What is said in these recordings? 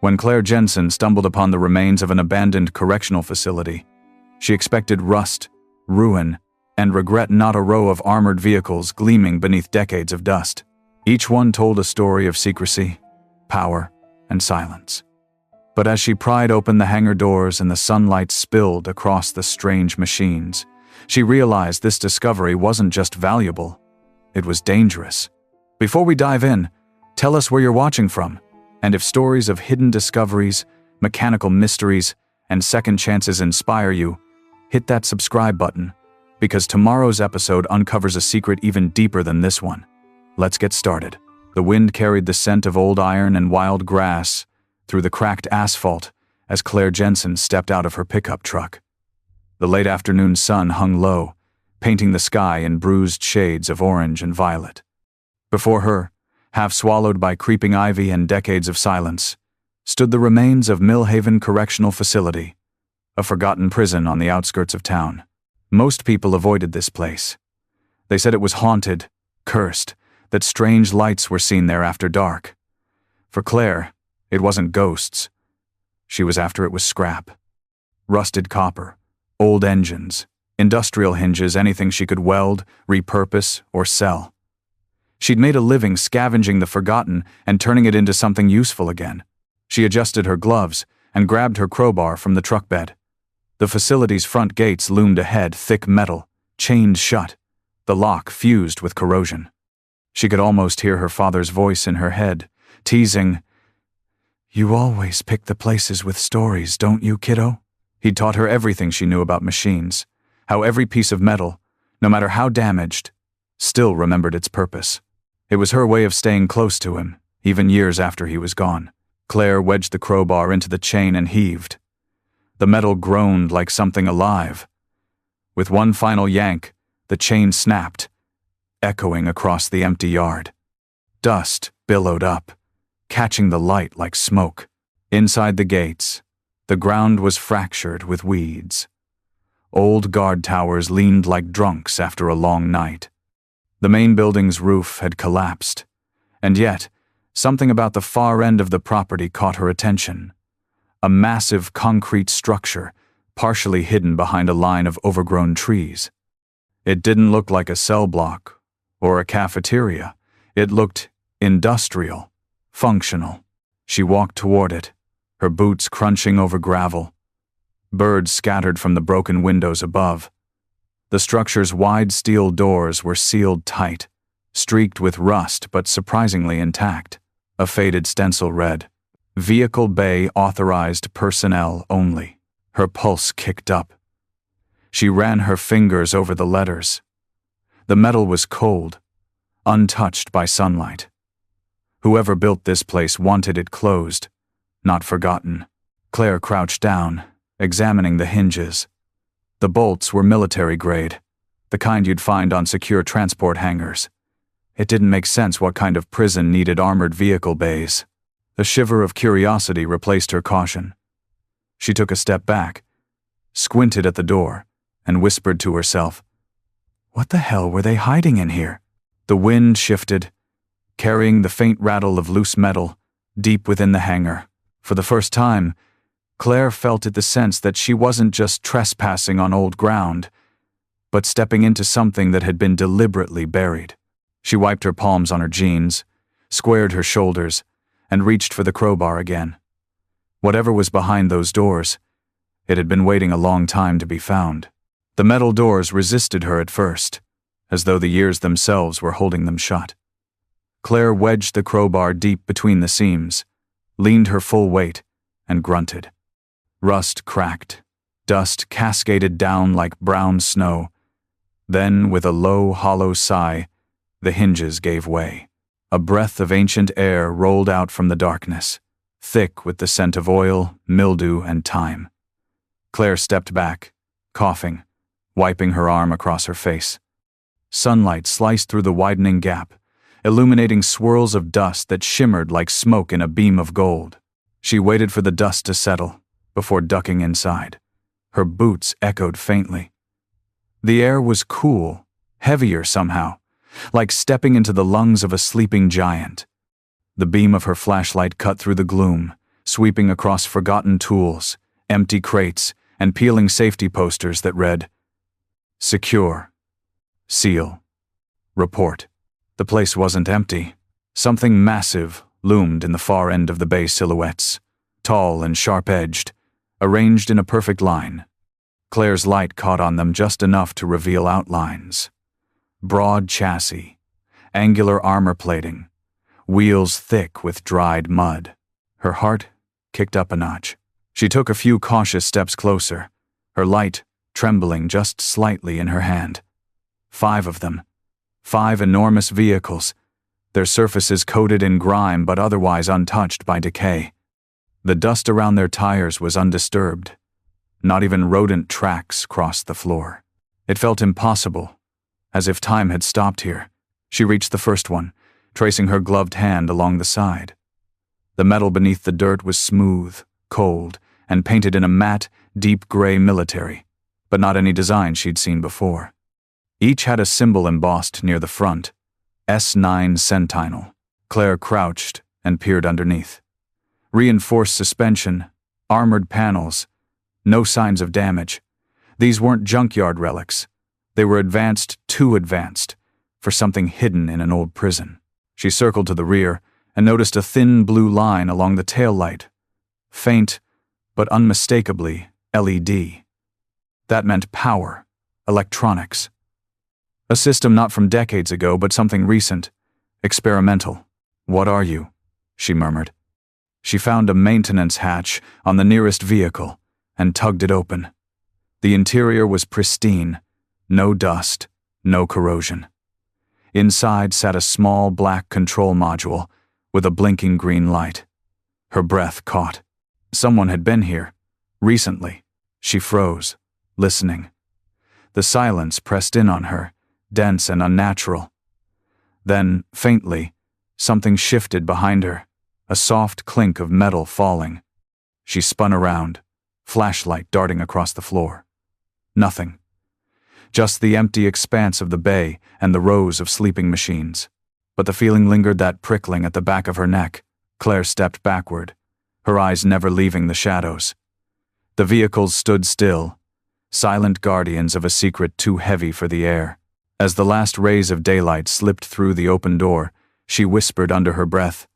When Claire Jensen stumbled upon the remains of an abandoned correctional facility, she expected rust, ruin, and regret, not a row of armored vehicles gleaming beneath decades of dust. Each one told a story of secrecy, power, and silence. But as she pried open the hangar doors and the sunlight spilled across the strange machines, she realized this discovery wasn't just valuable, it was dangerous. Before we dive in, tell us where you're watching from, and if stories of hidden discoveries, mechanical mysteries, and second chances inspire you, hit that subscribe button, because tomorrow's episode uncovers a secret even deeper than this one. Let's get started. The wind carried the scent of old iron and wild grass through the cracked asphalt as Claire Jensen stepped out of her pickup truck. The late afternoon sun hung low, painting the sky in bruised shades of orange and violet. Before her, half swallowed by creeping ivy and decades of silence, stood the remains of Millhaven Correctional Facility, a forgotten prison on the outskirts of town. Most people avoided this place. They said it was haunted, cursed, that strange lights were seen there after dark. For Claire, it wasn't ghosts. She was after it was scrap. Rusted copper, old engines, industrial hinges, anything she could weld, repurpose, or sell. She'd made a living scavenging the forgotten and turning it into something useful again. She adjusted her gloves and grabbed her crowbar from the truck bed. The facility's front gates loomed ahead, thick metal, chained shut, the lock fused with corrosion. She could almost hear her father's voice in her head, teasing, "You always pick the places with stories, don't you, kiddo?" He'd taught her everything she knew about machines, how every piece of metal, no matter how damaged, still remembered its purpose. It was her way of staying close to him, even years after he was gone. Claire wedged the crowbar into the chain and heaved. The metal groaned like something alive. With one final yank, the chain snapped, echoing across the empty yard. Dust billowed up, catching the light like smoke. Inside the gates, the ground was fractured with weeds. Old guard towers leaned like drunks after a long night. The main building's roof had collapsed, and yet, something about the far end of the property caught her attention. A massive concrete structure, partially hidden behind a line of overgrown trees. It didn't look like a cell block or a cafeteria. It looked industrial, functional. She walked toward it, her boots crunching over gravel. Birds scattered from the broken windows above. The structure's wide steel doors were sealed tight, streaked with rust but surprisingly intact. A faded stencil read, "Vehicle Bay Authorized Personnel Only." Her pulse kicked up. She ran her fingers over the letters. The metal was cold, untouched by sunlight. Whoever built this place wanted it closed, not forgotten. Claire crouched down, examining the hinges. The bolts were military grade, the kind you'd find on secure transport hangars. It didn't make sense what kind of prison needed armored vehicle bays. A shiver of curiosity replaced her caution. She took a step back, squinted at the door, and whispered to herself, "What the hell were they hiding in here?" The wind shifted, carrying the faint rattle of loose metal deep within the hangar. For the first time, Claire felt the sense that she wasn't just trespassing on old ground, but stepping into something that had been deliberately buried. She wiped her palms on her jeans, squared her shoulders, and reached for the crowbar again. Whatever was behind those doors, it had been waiting a long time to be found. The metal doors resisted her at first, as though the years themselves were holding them shut. Claire wedged the crowbar deep between the seams, leaned her full weight, and grunted. Rust cracked, dust cascaded down like brown snow. Then, with a low, hollow sigh, the hinges gave way. A breath of ancient air rolled out from the darkness, thick with the scent of oil, mildew, and thyme. Claire stepped back, coughing, wiping her arm across her face. Sunlight sliced through the widening gap, illuminating swirls of dust that shimmered like smoke in a beam of gold. She waited for the dust to settle before ducking inside. Her boots echoed faintly. The air was cool, heavier somehow, like stepping into the lungs of a sleeping giant. The beam of her flashlight cut through the gloom, sweeping across forgotten tools, empty crates, and peeling safety posters that read, "Secure. Seal. Report." The place wasn't empty. Something massive loomed in the far end of the bay silhouettes, tall and sharp-edged, arranged in a perfect line. Claire's light caught on them just enough to reveal outlines. Broad chassis, angular armor plating, wheels thick with dried mud. Her heart kicked up a notch. She took a few cautious steps closer, her light trembling just slightly in her hand. 5 of them. 5 enormous vehicles, their surfaces coated in grime but otherwise untouched by decay. The dust around their tires was undisturbed. Not even rodent tracks crossed the floor. It felt impossible, as if time had stopped here. She reached the first one, tracing her gloved hand along the side. The metal beneath the dirt was smooth, cold, and painted in a matte, deep gray military, but not any design she'd seen before. Each had a symbol embossed near the front, S9 Sentinel. Claire crouched and peered underneath. Reinforced suspension, armored panels, no signs of damage. These weren't junkyard relics. They were advanced, too advanced, for something hidden in an old prison. She circled to the rear and noticed a thin blue line along the tail light. Faint, but unmistakably LED. That meant power, electronics. A system not from decades ago, but something recent, experimental. "What are you?" she murmured. She found a maintenance hatch on the nearest vehicle and tugged it open. The interior was pristine, no dust, no corrosion. Inside sat a small black control module with a blinking green light. Her breath caught. Someone had been here, recently. She froze, listening. The silence pressed in on her, dense and unnatural. Then, faintly, something shifted behind her, a soft clink of metal falling. She spun around, flashlight darting across the floor. Nothing. Just the empty expanse of the bay and the rows of sleeping machines. But the feeling lingered, that prickling at the back of her neck. Claire stepped backward, her eyes never leaving the shadows. The vehicles stood still, silent guardians of a secret too heavy for the air. As the last rays of daylight slipped through the open door, she whispered under her breath,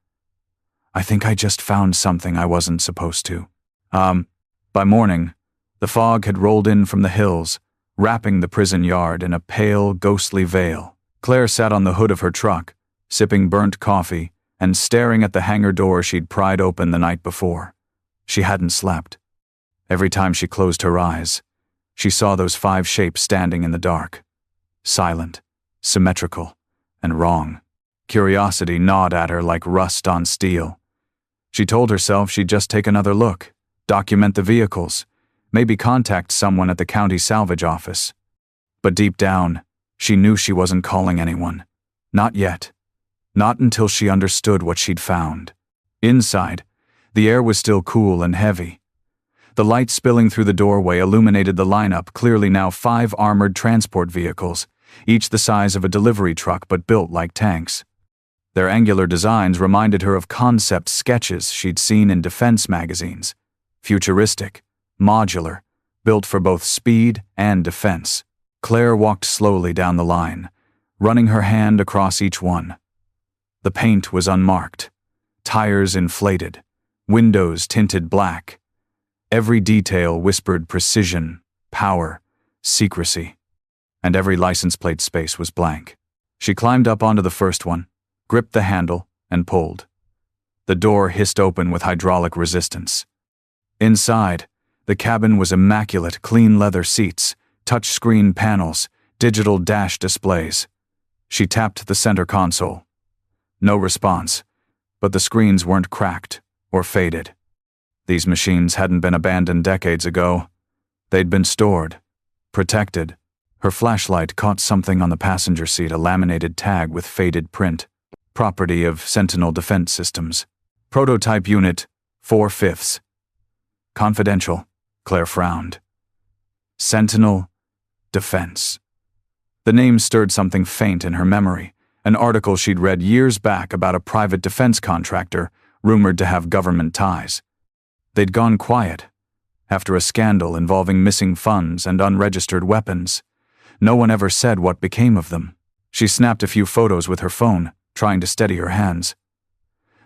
"I think I just found something I wasn't supposed to." By morning, the fog had rolled in from the hills, wrapping the prison yard in a pale, ghostly veil. Claire sat on the hood of her truck, sipping burnt coffee and staring at the hangar door she'd pried open the night before. She hadn't slept. Every time she closed her eyes, she saw those 5 shapes standing in the dark. Silent, symmetrical, and wrong. Curiosity gnawed at her like rust on steel. She told herself she'd just take another look, document the vehicles, maybe contact someone at the county salvage office. But deep down, she knew she wasn't calling anyone. Not yet. Not until she understood what she'd found. Inside, the air was still cool and heavy. The light spilling through the doorway illuminated the lineup, clearly now 5 armored transport vehicles, each the size of a delivery truck but built like tanks. Their angular designs reminded her of concept sketches she'd seen in defense magazines. Futuristic, modular, built for both speed and defense. Claire walked slowly down the line, running her hand across each one. The paint was unmarked, tires inflated, windows tinted black. Every detail whispered precision, power, secrecy, and every license plate space was blank. She climbed up onto the first one, gripped the handle, and pulled. The door hissed open with hydraulic resistance. Inside, the cabin was immaculate, clean leather seats, touchscreen panels, digital dash displays. She tapped the center console. No response, but the screens weren't cracked or faded. These machines hadn't been abandoned decades ago. They'd been stored, protected. Her flashlight caught something on the passenger seat, a laminated tag with faded print. Property of Sentinel Defense Systems. Prototype Unit 4/5. Confidential, Claire frowned. Sentinel Defense. The name stirred something faint in her memory, an article she'd read years back about a private defense contractor rumored to have government ties. They'd gone quiet, after a scandal involving missing funds and unregistered weapons. No one ever said what became of them. She snapped a few photos with her phone, trying to steady her hands.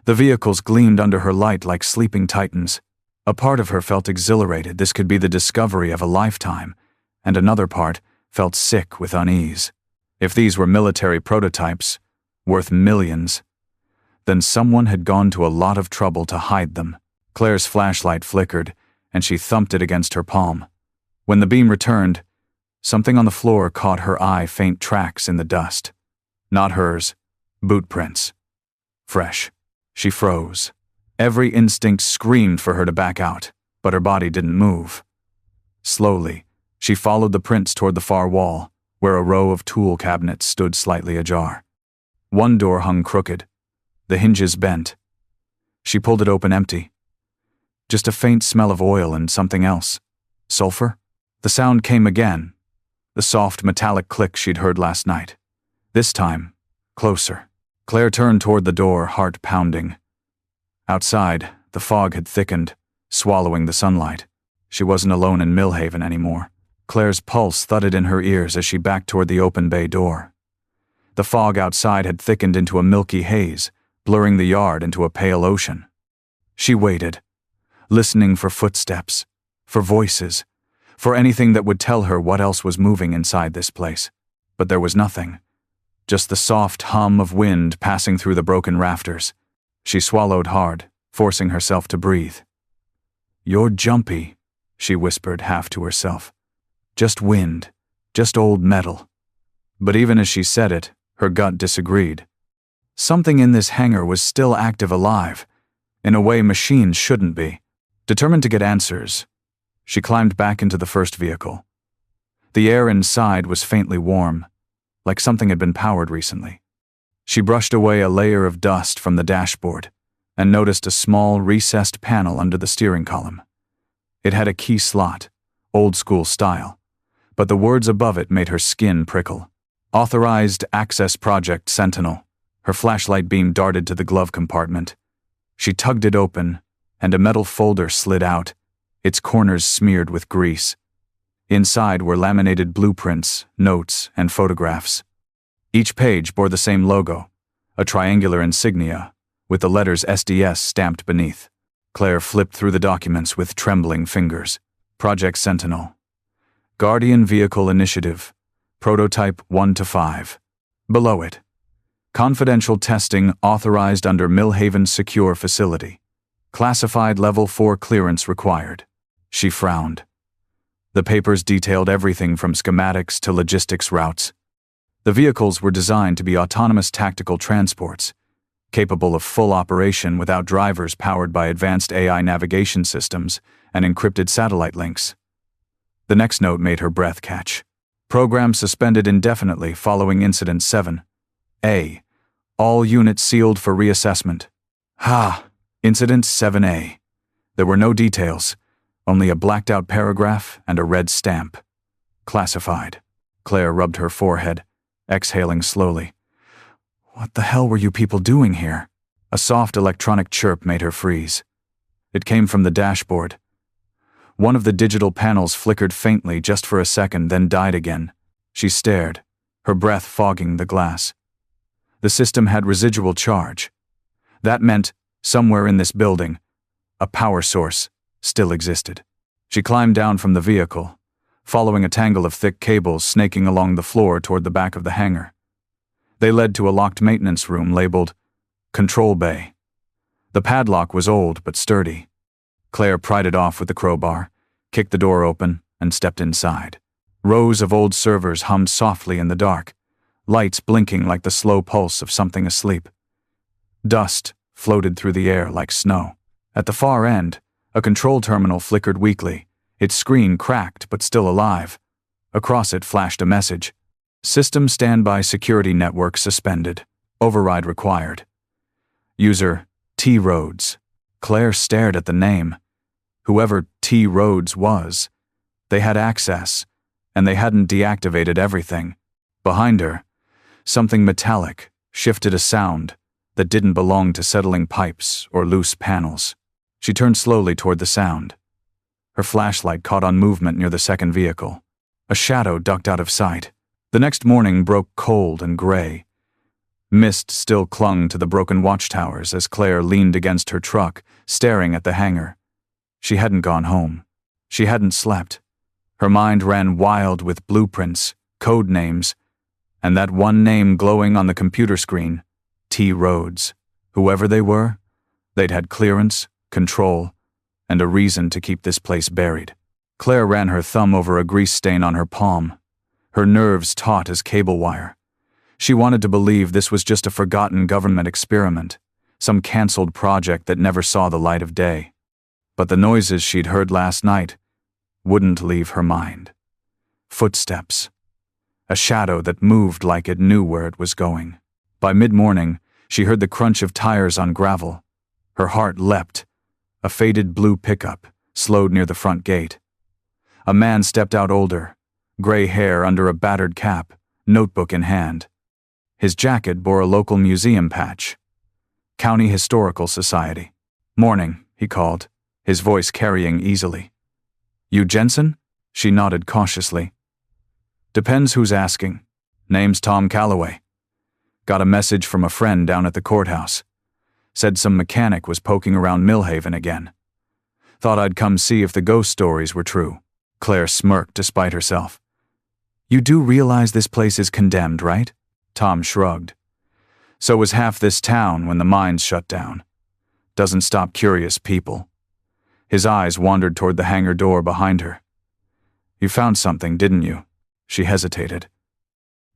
The vehicles gleamed under her light like sleeping titans. A part of her felt exhilarated, this could be the discovery of a lifetime, and another part felt sick with unease. If these were military prototypes, worth millions, then someone had gone to a lot of trouble to hide them. Claire's flashlight flickered, and she thumped it against her palm. When the beam returned, something on the floor caught her eye, faint tracks in the dust. Not hers, boot prints. Fresh. She froze. Every instinct screamed for her to back out, but her body didn't move. Slowly, she followed the prints toward the far wall, where a row of tool cabinets stood slightly ajar. One door hung crooked, the hinges bent. She pulled it open empty. Just a faint smell of oil and something else. Sulfur? The sound came again, the soft metallic click she'd heard last night. This time, closer. Claire turned toward the door, heart pounding. Outside, the fog had thickened, swallowing the sunlight. She wasn't alone in Millhaven anymore. Claire's pulse thudded in her ears as she backed toward the open bay door. The fog outside had thickened into a milky haze, blurring the yard into a pale ocean. She waited, listening for footsteps, for voices, for anything that would tell her what else was moving inside this place. But there was nothing. Just the soft hum of wind passing through the broken rafters. She swallowed hard, forcing herself to breathe. "You're jumpy," she whispered half to herself. "Just wind, just old metal." But even as she said it, her gut disagreed. Something in this hangar was still active, alive, in a way machines shouldn't be. Determined to get answers, she climbed back into the first vehicle. The air inside was faintly warm, like something had been powered recently. She brushed away a layer of dust from the dashboard and noticed a small, recessed panel under the steering column. It had a key slot, old-school style, but the words above it made her skin prickle. Authorized Access Project Sentinel. Her flashlight beam darted to the glove compartment. She tugged it open, and a metal folder slid out, its corners smeared with grease. Inside were laminated blueprints, notes, and photographs. Each page bore the same logo, a triangular insignia, with the letters SDS stamped beneath. Claire flipped through the documents with trembling fingers. Project Sentinel. Guardian Vehicle Initiative. Prototype 1 to 5. Below it, confidential testing authorized under Millhaven Secure Facility. Classified Level 4 clearance required. She frowned. The papers detailed everything from schematics to logistics routes. The vehicles were designed to be autonomous tactical transports, capable of full operation without drivers, powered by advanced AI navigation systems and encrypted satellite links. The next note made her breath catch. Program suspended indefinitely following Incident 7. A. All units sealed for reassessment. Incident 7A. There were no details, only a blacked-out paragraph and a red stamp. Classified. Claire rubbed her forehead, exhaling slowly. What the hell were you people doing here? A soft electronic chirp made her freeze. It came from the dashboard. One of the digital panels flickered faintly just for a second, then died again. She stared, her breath fogging the glass. The system had residual charge. That meant, somewhere in this building, a power source still existed. She climbed down from the vehicle, following a tangle of thick cables snaking along the floor toward the back of the hangar. They led to a locked maintenance room labeled Control Bay. The padlock was old but sturdy. Claire pried it off with the crowbar, kicked the door open, and stepped inside. Rows of old servers hummed softly in the dark, lights blinking like the slow pulse of something asleep. Dust floated through the air like snow. At the far end, a control terminal flickered weakly, its screen cracked but still alive. Across it flashed a message. System standby security network suspended. Override required. User T. Rhodes. Claire stared at the name. Whoever T. Rhodes was, they had access, and they hadn't deactivated everything. Behind her, something metallic shifted a sound that didn't belong to settling pipes or loose panels. She turned slowly toward the sound. Her flashlight caught on movement near the second vehicle. A shadow ducked out of sight. The next morning broke cold and gray. Mist still clung to the broken watchtowers as Claire leaned against her truck, staring at the hangar. She hadn't gone home. She hadn't slept. Her mind ran wild with blueprints, code names, and that one name glowing on the computer screen, T. Rhodes. Whoever they were, they'd had clearance, control, and a reason to keep this place buried. Claire ran her thumb over a grease stain on her palm, her nerves taut as cable wire. She wanted to believe this was just a forgotten government experiment, some canceled project that never saw the light of day. But the noises she'd heard last night wouldn't leave her mind. Footsteps. A shadow that moved like it knew where it was going. By mid-morning, she heard the crunch of tires on gravel. Her heart leapt. A faded blue pickup slowed near the front gate. A man stepped out, older, gray hair under a battered cap, notebook in hand. His jacket bore a local museum patch. County Historical Society. "Morning," he called, his voice carrying easily. "You Jensen?" She nodded cautiously. "Depends who's asking. Name's Tom Calloway. Got a message from a friend down at the courthouse. Said some mechanic was poking around Millhaven again. Thought I'd come see if the ghost stories were true." Claire smirked despite herself. "You do realize this place is condemned, right?" Tom shrugged. "So was half this town when the mines shut down. Doesn't stop curious people." His eyes wandered toward the hangar door behind her. "You found something, didn't you?" She hesitated.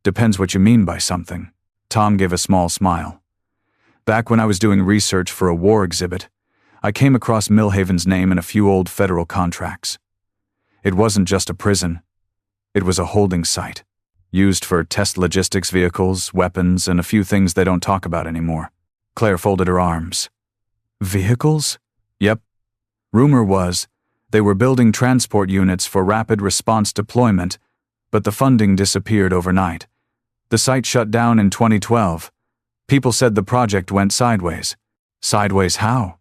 "Depends what you mean by something." Tom gave a small smile. "Back when I was doing research for a war exhibit, I came across Millhaven's name in a few old federal contracts. It wasn't just a prison. It was a holding site, used for test logistics vehicles, weapons, and a few things they don't talk about anymore." Claire folded her arms. "Vehicles?" "Yep. Rumor was they were building transport units for rapid response deployment, but the funding disappeared overnight. The site shut down in 2012. People said the project went sideways." "Sideways how?"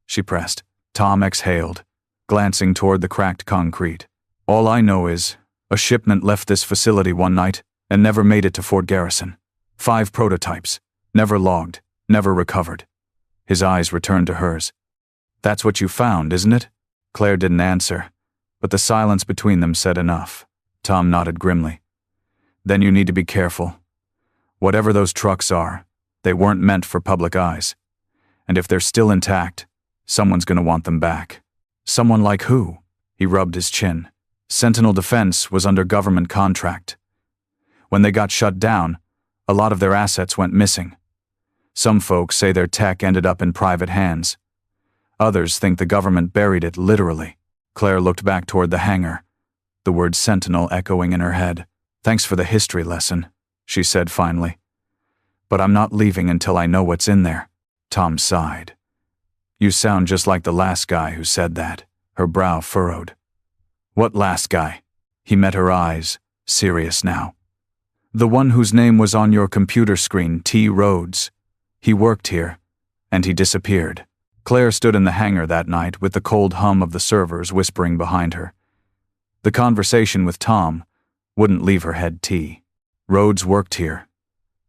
she pressed. Tom exhaled, glancing toward the cracked concrete. "All I know is a shipment left this facility one night and never made it to Fort Garrison. 5 prototypes, never logged, never recovered." His eyes returned to hers. "That's what you found, isn't it?" Claire didn't answer, but the silence between them said enough. Tom nodded grimly. "Then you need to be careful. Whatever those trucks are, they weren't meant for public eyes. And if they're still intact, someone's gonna want them back." "Someone like who?" He rubbed his chin. "Sentinel Defense was under government contract. When they got shut down, a lot of their assets went missing. Some folks say their tech ended up in private hands. Others think the government buried it literally." Claire looked back toward the hangar, the word Sentinel echoing in her head. "Thanks for the history lesson," she said finally. "But I'm not leaving until I know what's in there." Tom sighed. "You sound just like the last guy who said that." Her brow furrowed. "What last guy?" He met her eyes, serious now. "The one whose name was on your computer screen, T. Rhodes. He worked here, and he disappeared." Claire stood in the hangar that night with the cold hum of the servers whispering behind her. The conversation with Tom wouldn't leave her head tea. Rhodes worked here,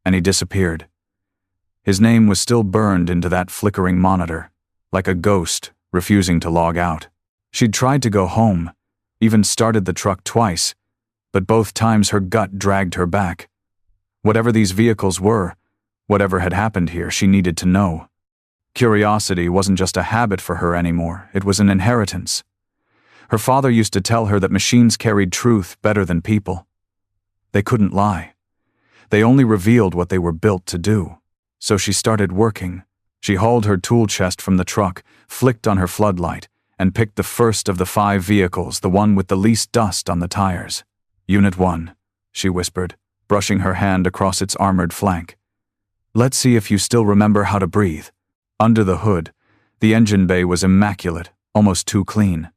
and he disappeared. His name was still burned into that flickering monitor, like a ghost refusing to log out. She'd tried to go home, even started the truck twice, but both times her gut dragged her back. Whatever these vehicles were, whatever had happened here, she needed to know. Curiosity wasn't just a habit for her anymore, it was an inheritance. Her father used to tell her that machines carried truth better than people. They couldn't lie. They only revealed what they were built to do. So she started working. She hauled her tool chest from the truck, flicked on her floodlight, and picked the first of the 5 vehicles, the one with the least dust on the tires. "Unit 1, she whispered, brushing her hand across its armored flank. "Let's see if you still remember how to breathe." Under the hood, the engine bay was immaculate, almost too clean.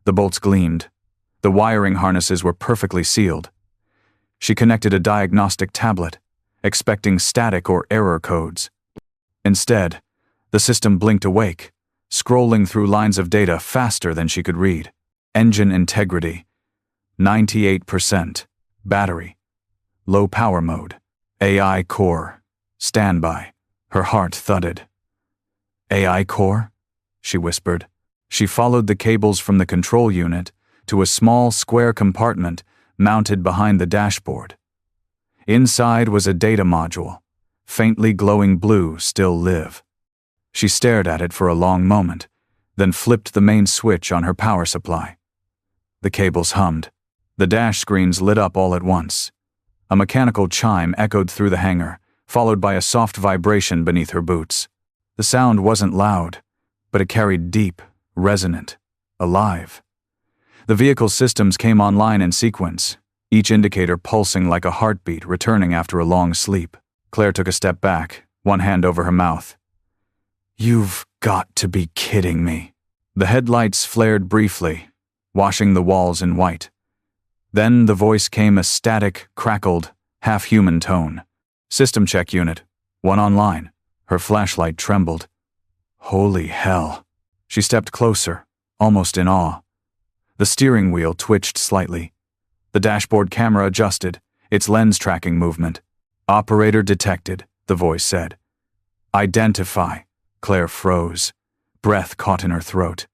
The bolts gleamed. The wiring harnesses were perfectly sealed. She connected a diagnostic tablet, expecting static or error codes. Instead, the system blinked awake, scrolling through lines of data faster than she could read. Engine integrity, 98%. Battery, low power mode. AI core, standby. Her heart thudded. AI core? She whispered. She followed the cables from the control unit to a small square compartment mounted behind the dashboard. Inside was a data module, faintly glowing blue, still live. She stared at it for a long moment, then flipped the main switch on her power supply. The cables hummed. The dash screens lit up all at once. A mechanical chime echoed through the hangar, followed by a soft vibration beneath her boots. The sound wasn't loud, but it carried deep, resonant, alive. The vehicle's systems came online in sequence, each indicator pulsing like a heartbeat returning after a long sleep. Claire took a step back, one hand over her mouth. "You've got to be kidding me." The headlights flared briefly, washing the walls in white. Then the voice came a static, crackled, half-human tone. "System check unit. One online." Her flashlight trembled. Holy hell. She stepped closer, almost in awe. The steering wheel twitched slightly. The dashboard camera adjusted, its lens tracking movement. "Operator detected," the voice said. "Identify." Claire froze. Breath caught in her throat.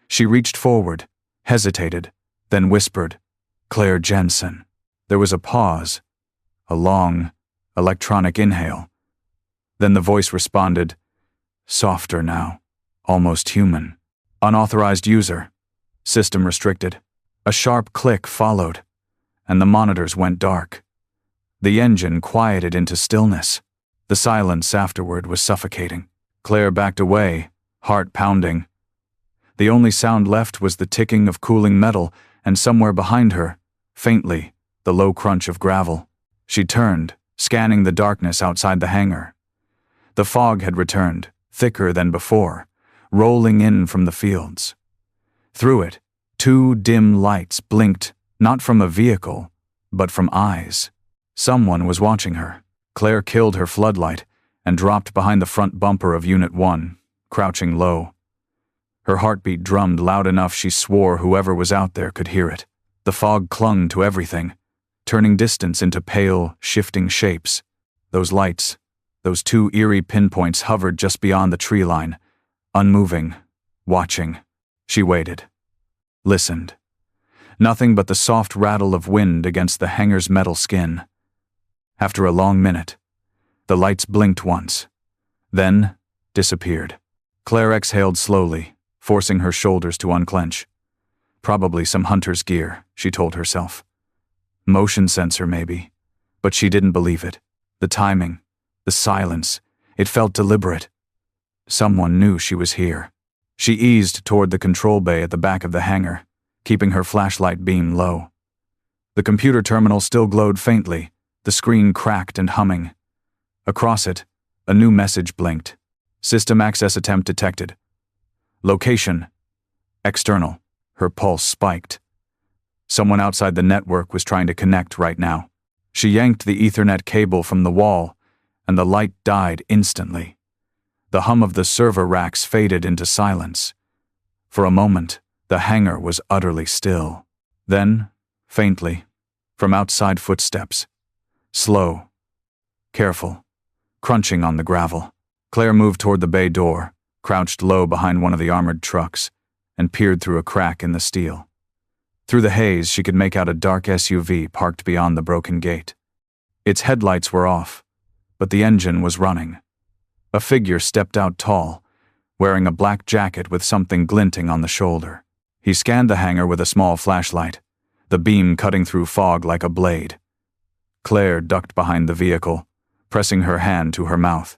She reached forward, hesitated, then whispered, "Claire Jensen." There was a pause, a long, electronic inhale. Then the voice responded, softer now, almost human. "Unauthorized user. System restricted." A sharp click followed, and the monitors went dark. The engine quieted into stillness. The silence afterward was suffocating. Claire backed away, heart pounding. The only sound left was the ticking of cooling metal, and somewhere behind her, faintly, the low crunch of gravel. She turned, scanning the darkness outside the hangar. The fog had returned, thicker than before, rolling in from the fields. Through it, two dim lights blinked, not from a vehicle, but from eyes. Someone was watching her. Claire killed her floodlight and dropped behind the front bumper of Unit 1, crouching low. Her heartbeat drummed loud enough she swore whoever was out there could hear it. The fog clung to everything, turning distance into pale, shifting shapes. Those lights, those two eerie pinpoints hovered just beyond the tree line, unmoving, watching. She waited. Listened. Nothing but the soft rattle of wind against the hangar's metal skin. After a long minute, the lights blinked once, then disappeared. Claire exhaled slowly, forcing her shoulders to unclench. Probably some hunter's gear, she told herself. Motion sensor, maybe. But she didn't believe it. The timing, the silence, it felt deliberate. Someone knew she was here. She eased toward the control bay at the back of the hangar, keeping her flashlight beam low. The computer terminal still glowed faintly, the screen cracked and humming. Across it, a new message blinked. System access attempt detected. Location. External. Her pulse spiked. Someone outside the network was trying to connect right now. She yanked the Ethernet cable from the wall, and the light died instantly. The hum of the server racks faded into silence. For a moment, the hangar was utterly still. Then, faintly, from outside footsteps. Slow, careful, crunching on the gravel. Claire moved toward the bay door, crouched low behind one of the armored trucks, and peered through a crack in the steel. Through the haze, she could make out a dark SUV parked beyond the broken gate. Its headlights were off, but the engine was running. A figure stepped out tall, wearing a black jacket with something glinting on the shoulder. He scanned the hangar with a small flashlight, the beam cutting through fog like a blade. Claire ducked behind the vehicle, pressing her hand to her mouth.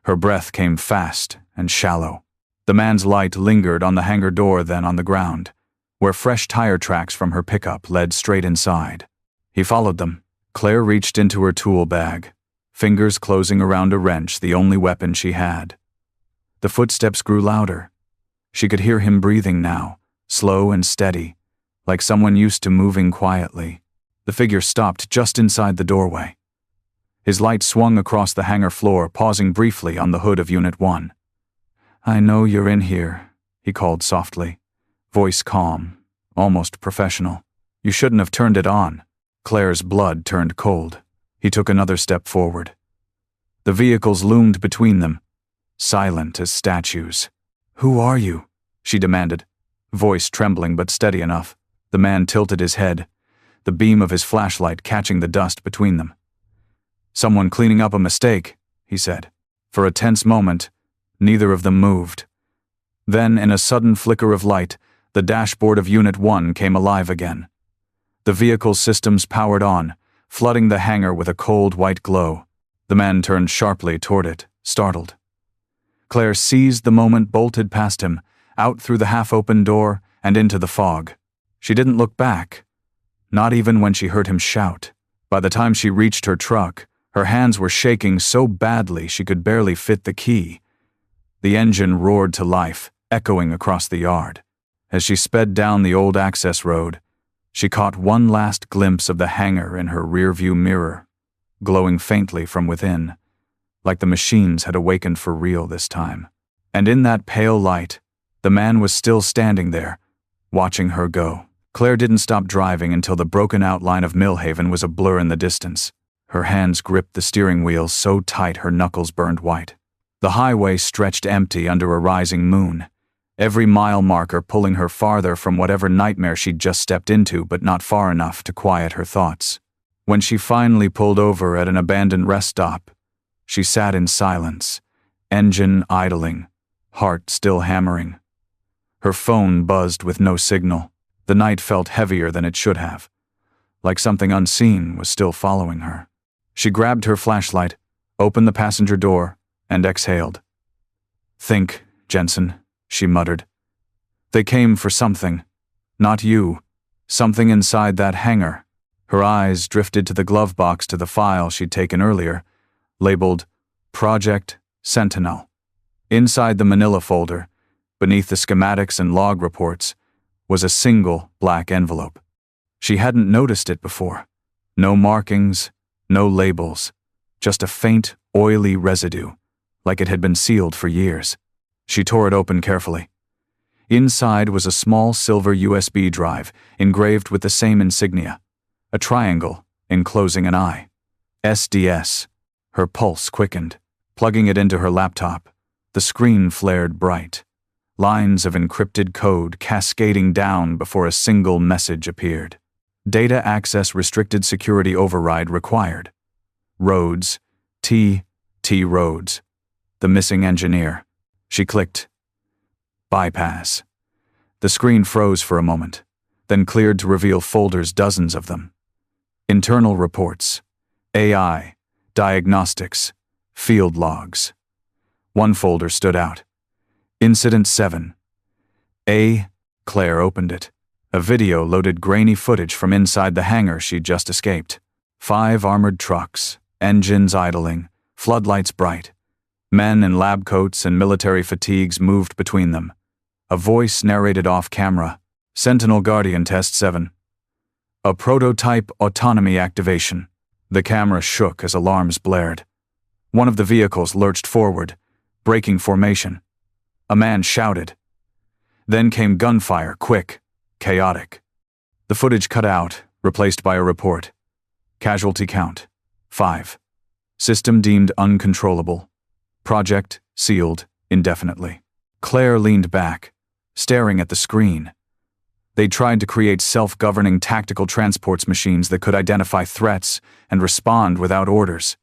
Her breath came fast and shallow. The man's light lingered on the hangar door, then on the ground, where fresh tire tracks from her pickup led straight inside. He followed them. Claire reached into her tool bag, fingers closing around a wrench, the only weapon she had. The footsteps grew louder. She could hear him breathing now, slow and steady, like someone used to moving quietly. The figure stopped just inside the doorway. His light swung across the hangar floor, pausing briefly on the hood of Unit 1. "I know you're in here," he called softly, voice calm, almost professional. "You shouldn't have turned it on." Claire's blood turned cold. He took another step forward. The vehicles loomed between them, silent as statues. "Who are you?" she demanded, voice trembling but steady enough. The man tilted his head, the beam of his flashlight catching the dust between them. "Someone cleaning up a mistake," he said. For a tense moment, neither of them moved. Then, in a sudden flicker of light, the dashboard of Unit 1 came alive again. The vehicle's systems powered on, flooding the hangar with a cold white glow. The man turned sharply toward it, startled. Claire seized the moment, bolted past him, out through the half-open door and into the fog. She didn't look back, not even when she heard him shout. By the time she reached her truck, her hands were shaking so badly she could barely fit the key. The engine roared to life, echoing across the yard. As she sped down the old access road, she caught one last glimpse of the hangar in her rearview mirror, glowing faintly from within, like the machines had awakened for real this time. And in that pale light, the man was still standing there, watching her go. Claire didn't stop driving until the broken outline of Millhaven was a blur in the distance. Her hands gripped the steering wheel so tight her knuckles burned white. The highway stretched empty under a rising moon, every mile marker pulling her farther from whatever nightmare she'd just stepped into, but not far enough to quiet her thoughts. When she finally pulled over at an abandoned rest stop, she sat in silence, engine idling, heart still hammering. Her phone buzzed with no signal. The night felt heavier than it should have, like something unseen was still following her. She grabbed her flashlight, opened the passenger door, and exhaled. "Think, Jensen," she muttered. "They came for something. Not you. Something inside that hangar." Her eyes drifted to the glove box to the file she'd taken earlier, labeled Project Sentinel. Inside the manila folder, beneath the schematics and log reports, was a single black envelope. She hadn't noticed it before. No markings, no labels, just a faint, oily residue, like it had been sealed for years. She tore it open carefully. Inside was a small silver USB drive engraved with the same insignia, a triangle enclosing an eye. SDS. Her pulse quickened. Plugging it into her laptop, the screen flared bright. Lines of encrypted code cascading down before a single message appeared. Data access restricted, security override required. Rhodes, T. Rhodes. The missing engineer. She clicked. Bypass. The screen froze for a moment, then cleared to reveal folders, dozens of them. Internal reports, AI, diagnostics, field logs. One folder stood out. Incident 7. Claire opened it. A video loaded grainy footage from inside the hangar she'd just escaped. 5 armored trucks, engines idling, floodlights bright. Men in lab coats and military fatigues moved between them. A voice narrated off camera. Sentinel Guardian Test 7. A prototype autonomy activation. The camera shook as alarms blared. One of the vehicles lurched forward, breaking formation. A man shouted. Then came gunfire, quick, chaotic. The footage cut out, replaced by a report. Casualty count, 5. System deemed uncontrollable. Project sealed indefinitely. Claire leaned back, staring at the screen. They tried to create self-governing tactical transports machines that could identify threats and respond without orders.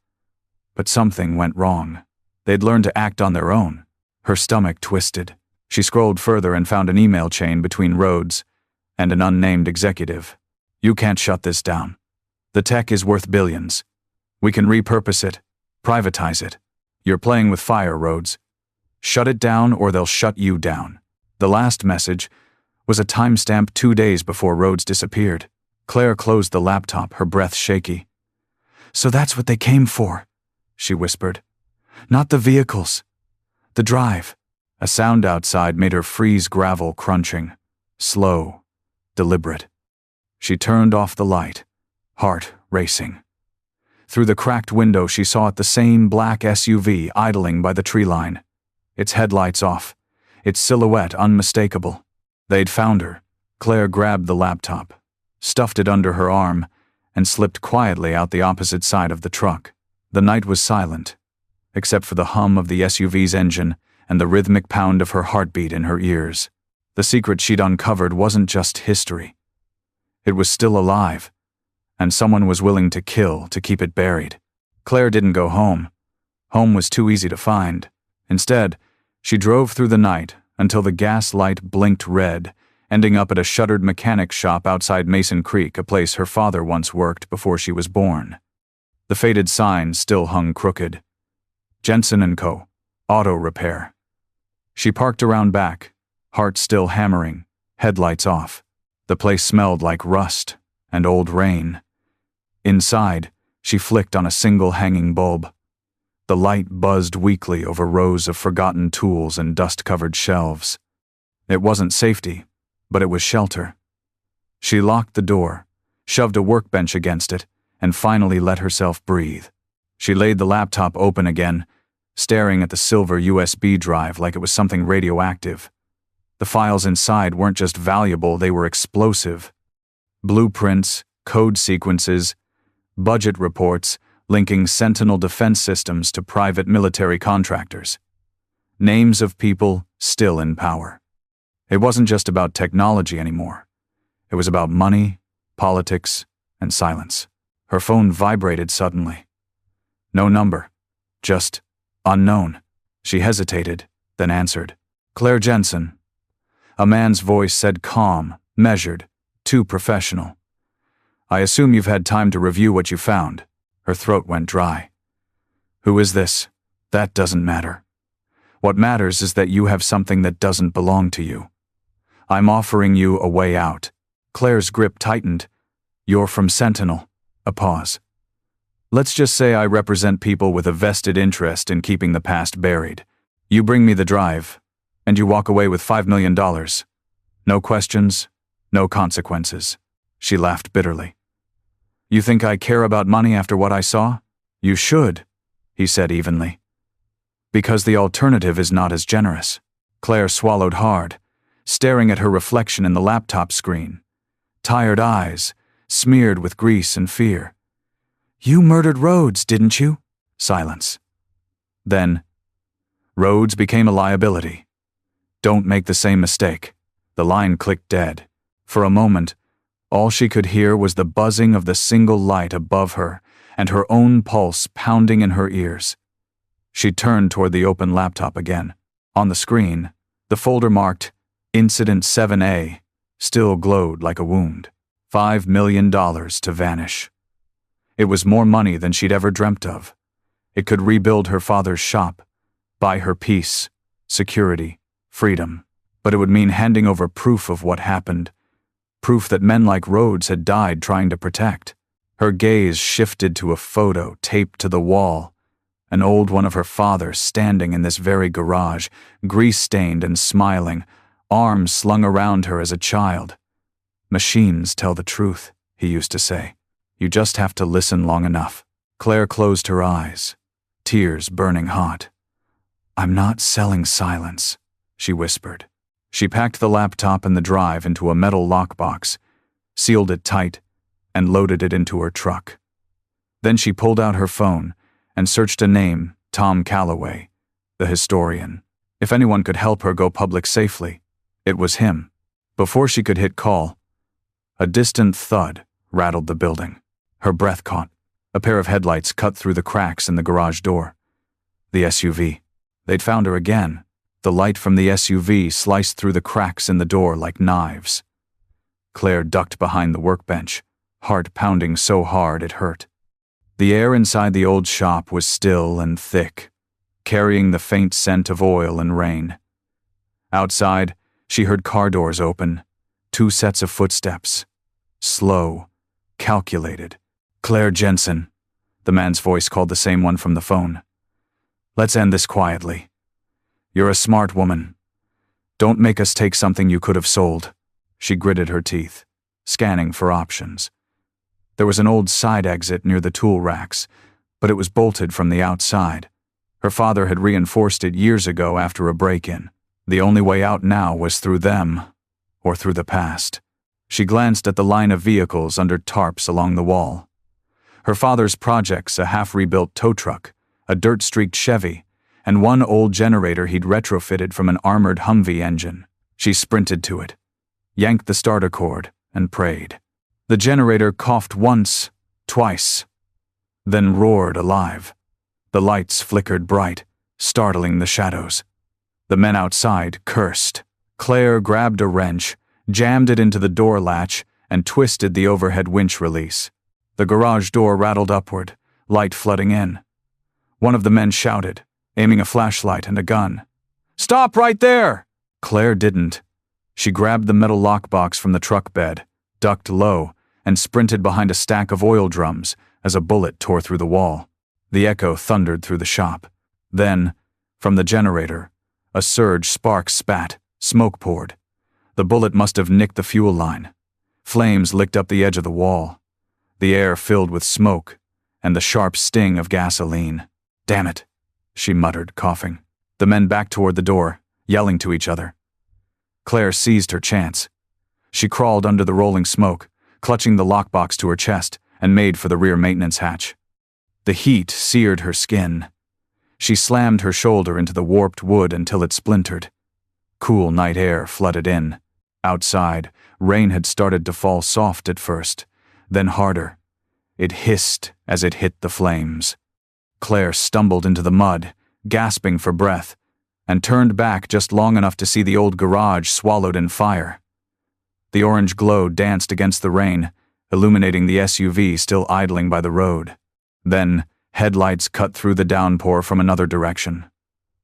But something went wrong. They'd learned to act on their own. Her stomach twisted. She scrolled further and found an email chain between Rhodes and an unnamed executive. "You can't shut this down. The tech is worth billions. We can repurpose it, privatize it. You're playing with fire, Rhodes. Shut it down or they'll shut you down." The last message was a timestamp 2 days before Rhodes disappeared. Claire closed the laptop, her breath shaky. "So that's what they came for," she whispered. "Not the vehicles. The drive." A sound outside made her freeze, gravel crunching. Slow, deliberate. She turned off the light, heart racing. Through the cracked window she saw the same black SUV idling by the tree line. its headlights off, its silhouette unmistakable. They'd found her. Claire grabbed the laptop, stuffed it under her arm, and slipped quietly out the opposite side of the truck. The night was silent, except for the hum of the SUV's engine and the rhythmic pound of her heartbeat in her ears. The secret she'd uncovered wasn't just history. It was still alive, and someone was willing to kill to keep it buried. Claire didn't go home. Home was too easy to find. Instead, she drove through the night until the gas light blinked red, ending up at a shuttered mechanic shop outside Mason Creek, a place her father once worked before she was born. The faded sign still hung crooked. Jensen & Co. Auto Repair. She parked around back, heart still hammering, headlights off. The place smelled like rust and old rain. Inside, she flicked on a single hanging bulb. The light buzzed weakly over rows of forgotten tools and dust-covered shelves. It wasn't safety, but it was shelter. She locked the door, shoved a workbench against it, and finally let herself breathe. She laid the laptop open again, staring at the silver USB drive like it was something radioactive. The files inside weren't just valuable, they were explosive. Blueprints, code sequences, budget reports linking Sentinel defense systems to private military contractors. Names of people still in power. It wasn't just about technology anymore. It was about money, politics, and silence. Her phone vibrated suddenly. No number, just unknown. She hesitated, then answered. Claire Jensen. A man's voice said calm, measured, too professional. I assume you've had time to review what you found. Her throat went dry. Who is this? That doesn't matter. What matters is that you have something that doesn't belong to you. I'm offering you a way out. Claire's grip tightened. You're from Sentinel. A pause. Let's just say I represent people with a vested interest in keeping the past buried. You bring me the drive, and you walk away with $5 million. No questions, no consequences. She laughed bitterly. You think I care about money after what I saw? You should, he said evenly. Because the alternative is not as generous. Claire swallowed hard, staring at her reflection in the laptop screen. Tired eyes, smeared with grease and fear. You murdered Rhodes, didn't you? Silence. Then, Rhodes became a liability. Don't make the same mistake. The line clicked dead. For a moment, all she could hear was the buzzing of the single light above her and her own pulse pounding in her ears. She turned toward the open laptop again. On the screen, the folder marked Incident 7A still glowed like a wound. $5 million to vanish. It was more money than she'd ever dreamt of. It could rebuild her father's shop, buy her peace, security, freedom. But it would mean handing over proof of what happened. Proof that men like Rhodes had died trying to protect. Her gaze shifted to a photo taped to the wall, an old one of her father standing in this very garage, grease-stained and smiling, arms slung around her as a child. Machines tell the truth, he used to say. You just have to listen long enough. Claire closed her eyes, tears burning hot. I'm not selling silence, she whispered. She packed the laptop and the drive into a metal lockbox, sealed it tight, and loaded it into her truck. Then she pulled out her phone and searched a name, Tom Calloway, the historian. If anyone could help her go public safely, it was him. Before she could hit call, a distant thud rattled the building. Her breath caught. A pair of headlights cut through the cracks in the garage door. The SUV. They'd found her again. The light from the SUV sliced through the cracks in the door like knives. Claire ducked behind the workbench, heart pounding so hard it hurt. The air inside the old shop was still and thick, carrying the faint scent of oil and rain. Outside, she heard car doors open, 2 sets of footsteps. Slow, calculated. Claire Jensen, the man's voice called the same one from the phone. Let's end this quietly. You're a smart woman. Don't make us take something you could have sold. She gritted her teeth, scanning for options. There was an old side exit near the tool racks, but it was bolted from the outside. Her father had reinforced it years ago after a break-in. The only way out now was through them, or through the past. She glanced at the line of vehicles under tarps along the wall. Her father's projects, a half-rebuilt tow truck, a dirt-streaked Chevy, and one old generator he'd retrofitted from an armored Humvee engine. She sprinted to it, yanked the starter cord, and prayed. The generator coughed once, twice, then roared alive. The lights flickered bright, startling the shadows. The men outside cursed. Claire grabbed a wrench, jammed it into the door latch, and twisted the overhead winch release. The garage door rattled upward, light flooding in. One of the men shouted, aiming a flashlight and a gun. "Stop right there!" Claire didn't. She grabbed the metal lockbox from the truck bed, ducked low, and sprinted behind a stack of oil drums as a bullet tore through the wall. The echo thundered through the shop. Then, from the generator, a surge spark spat, smoke poured. The bullet must have nicked the fuel line. Flames licked up the edge of the wall. The air filled with smoke and the sharp sting of gasoline. "Damn it," she muttered, coughing. The men backed toward the door, yelling to each other. Claire seized her chance. She crawled under the rolling smoke, clutching the lockbox to her chest, and made for the rear maintenance hatch. The heat seared her skin. She slammed her shoulder into the warped wood until it splintered. Cool night air flooded in. Outside, rain had started to fall soft at first, then harder. It hissed as it hit the flames. Claire stumbled into the mud, gasping for breath, and turned back just long enough to see the old garage swallowed in fire. The orange glow danced against the rain, illuminating the SUV still idling by the road. Then, headlights cut through the downpour from another direction.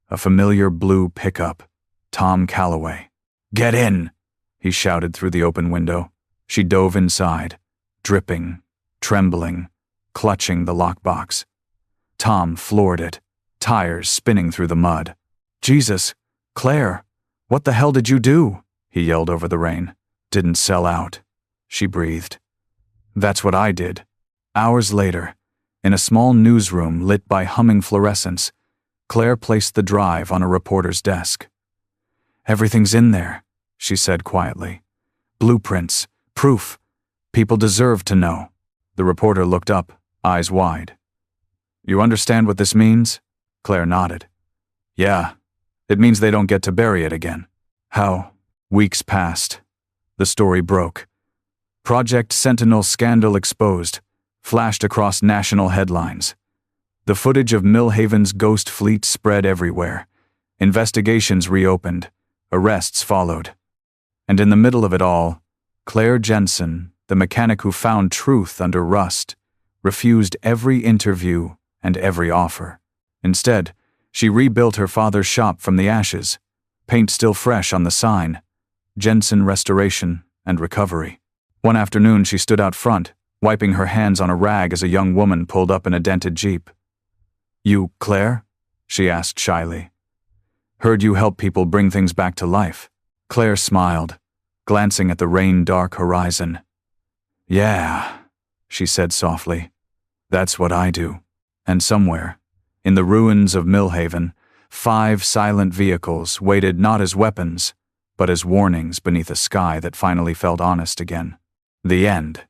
A familiar blue pickup. Tom Calloway. "Get in!" he shouted through the open window. She dove inside, dripping, trembling, clutching the lockbox. Tom floored it, tires spinning through the mud. "Jesus, Claire, what the hell did you do?" he yelled over the rain. "Didn't sell out," she breathed. "That's what I did." Hours later, in a small newsroom lit by humming fluorescents, Claire placed the drive on a reporter's desk. "Everything's in there," she said quietly. "Blueprints, proof. People deserve to know." The reporter looked up, eyes wide. "You understand what this means?" Claire nodded. "Yeah, it means they don't get to bury it again." How? Weeks passed. The story broke. Project Sentinel scandal exposed, flashed across national headlines. The footage of Millhaven's ghost fleet spread everywhere. Investigations reopened. Arrests followed. And in the middle of it all, Claire Jensen, the mechanic who found truth under rust, refused every interview and every offer. Instead, she rebuilt her father's shop from the ashes, paint still fresh on the sign, Jensen Restoration and Recovery. One afternoon she stood out front, wiping her hands on a rag as a young woman pulled up in a dented Jeep. "You, Claire?" she asked shyly. "Heard you help people bring things back to life." Claire smiled, glancing at the rain-dark horizon. "Yeah," she said softly. "That's what I do." And somewhere, in the ruins of Millhaven, 5 silent vehicles waited not as weapons, but as warnings beneath a sky that finally felt honest again. The end.